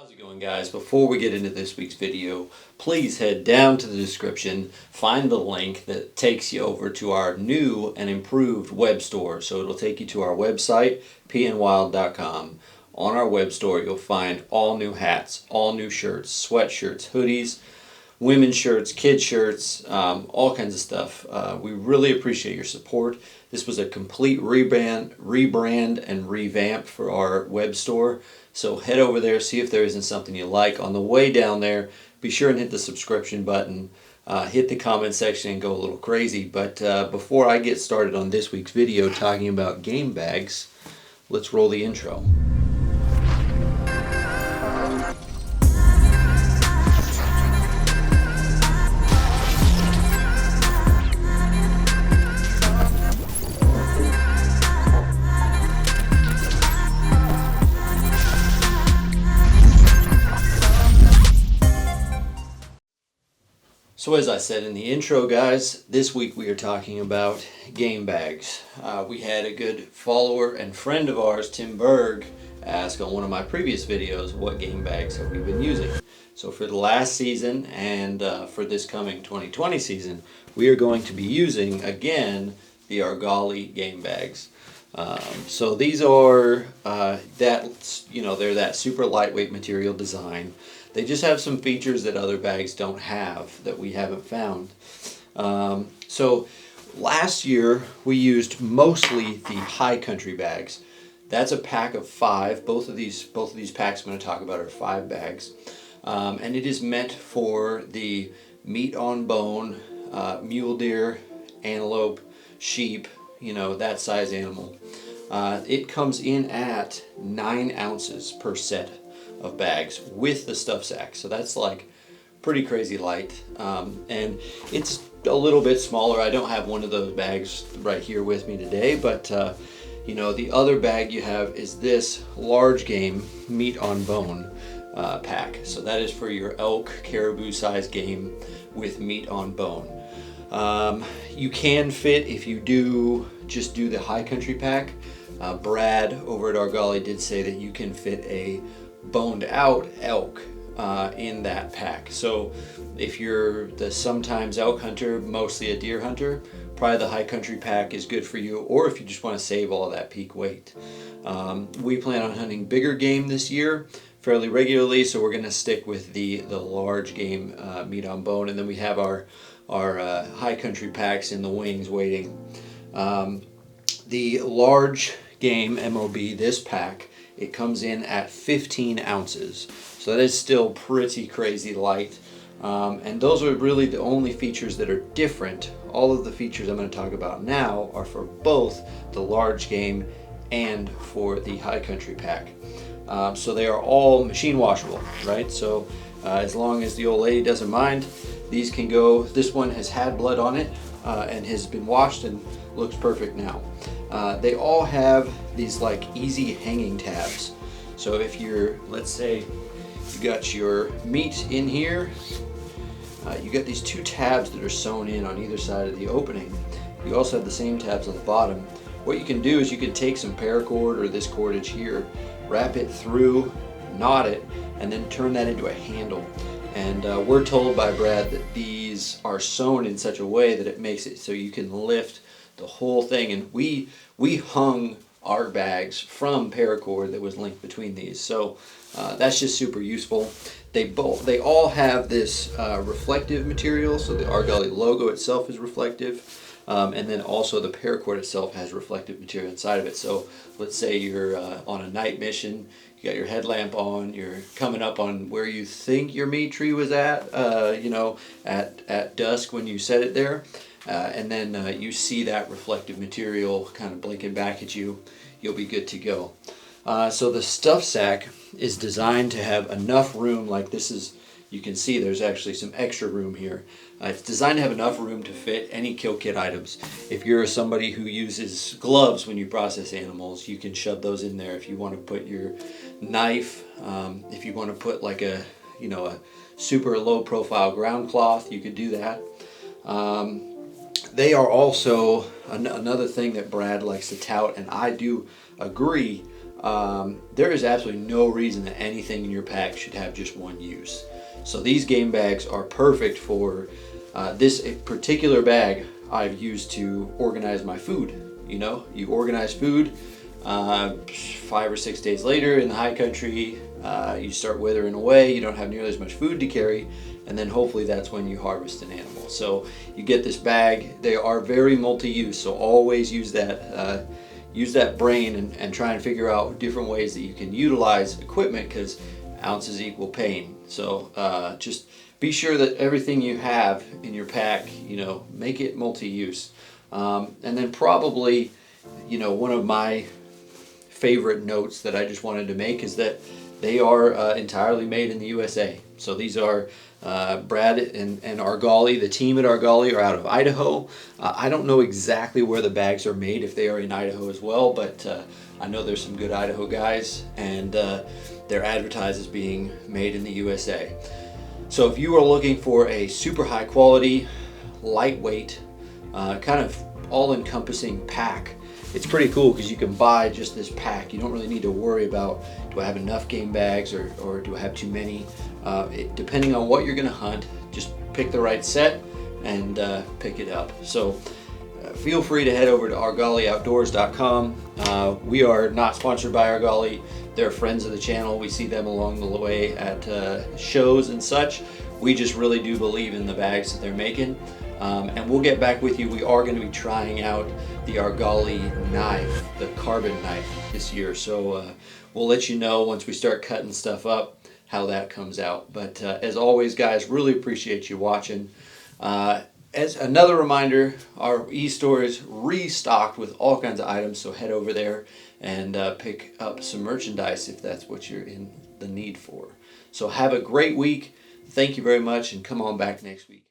How's it going, guys? Before we get into this week's video, please head down to the description, find the link that takes you over to our new and improved web store. So it'll take you to our website, PNWild.com. On our web store, you'll find all new hats, all new shirts, sweatshirts, hoodies, women's shirts, kids shirts, all kinds of stuff. We really appreciate your support. This was a complete rebrand and revamp for our web store. So head over there, see if there isn't something you like. On the way down there, be sure and hit the subscription button, hit the comment section and go a little crazy. But before I get started on this week's video talking about game bags, let's roll the intro. So as I said in the intro, guys, this week we are talking about game bags. We had a good follower and friend of ours, Tim Berg, ask on one of my previous videos, what game bags have we been using? So for the last season and for this coming 2020 season, we are going to be using, again, the Argali game bags. So these are they're that super lightweight material design. They just have some features that other bags don't have that we haven't found. So last year we used mostly the high country bags. That's a pack of 5. Both of these packs I'm going to talk about are 5 bags, and it is meant for the meat on bone, mule deer, antelope, sheep, that size animal. It comes in at 9 ounces per set of bags with the stuff sack, so that's like pretty crazy light, and it's a little bit smaller. I don't have one of those bags right here with me today, but the other bag you have is this large game meat on bone pack. So that is for your elk, caribou size game with meat on bone. You can fit, if you just do the high country pack. Brad over at Argali did say that you can fit a boned out elk in that pack. So if you're the sometimes elk hunter, mostly a deer hunter, probably the high country pack is good for you, or if you just want to save all of that peak weight. We plan on hunting bigger game this year fairly regularly, so we're going to stick with the large game meat on bone, and then we have our high country packs in the wings waiting. The large game MOB, this pack, it comes in at 15 ounces. So that is still pretty crazy light. And those are really the only features that are different. All of the features I'm going to talk about now are for both the large game and for the high country pack. So they are all machine washable, right? So as long as the old lady doesn't mind, these can go. This one has had blood on it and has been washed and looks perfect now. They all have these like easy hanging tabs. So if let's say you got your meat in here, you got these 2 tabs that are sewn in on either side of the opening. You also have the same tabs on the bottom. What you can do is you can take some paracord or this cordage here, wrap it through, knot it, and then turn that into a handle. And we're told by Brad that these are sewn in such a way that it makes it so you can lift the whole thing. And we hung our bags from paracord that was linked between these, so that's just super useful. They all have this reflective material, so the Argali logo itself is reflective, and then also the paracord itself has reflective material inside of it. So let's say you're on a night mission, you got your headlamp on, you're coming up on where you think your meat tree was at dusk when you set it there. And then you see that reflective material kind of blinking back at you, you'll be good to go. So the stuff sack is designed to have enough room, like this is, you can see there's actually some extra room here. It's designed to have enough room to fit any kill kit items. If you're somebody who uses gloves when you process animals, you can shove those in there. If you want to put your knife, if you want to put like a super low profile ground cloth, you could do that. They are also another thing that Brad likes to tout, and I do agree. there is absolutely no reason that anything in your pack should have just one use. So these game bags are perfect for this particular bag I've used to organize my food. You know, you organize food, 5 or 6 days later in the high country, you start withering away, you don't have nearly as much food to carry, and then hopefully that's when you harvest an animal. So you get this bag. They are very multi-use, so always use that brain and try and figure out different ways that you can utilize equipment, because ounces equal pain. So just be sure that everything you have in your pack, you know, make it multi-use. And then probably, you know, one of my favorite notes that I just wanted to make is that they are entirely made in the USA. So these are Brad and Argali, the team at Argali, are out of Idaho. I don't know exactly where the bags are made, if they are in Idaho as well, but I know there's some good Idaho guys, and they're advertised as being made in the USA. So if you are looking for a super high quality, lightweight, kind of all-encompassing pack, it's pretty cool because you can buy just this pack. You don't really need to worry about, do I have enough game bags or do I have too many? Depending on what you're going to hunt, just pick the right set and pick it up. So feel free to head over to argalioutdoors.com. We are not sponsored by Argali. They're friends of the channel. We see them along the way at shows and such. We just really do believe in the bags that they're making. And we'll get back with you. We are going to be trying out the Argali knife, the carbon knife, this year. So we'll let you know once we start cutting stuff up how that comes out. But as always, guys, really appreciate you watching. As another reminder, our e-store is restocked with all kinds of items, so head over there and pick up some merchandise if that's what you're in the need for. So have a great week. Thank you very much, and come on back next week.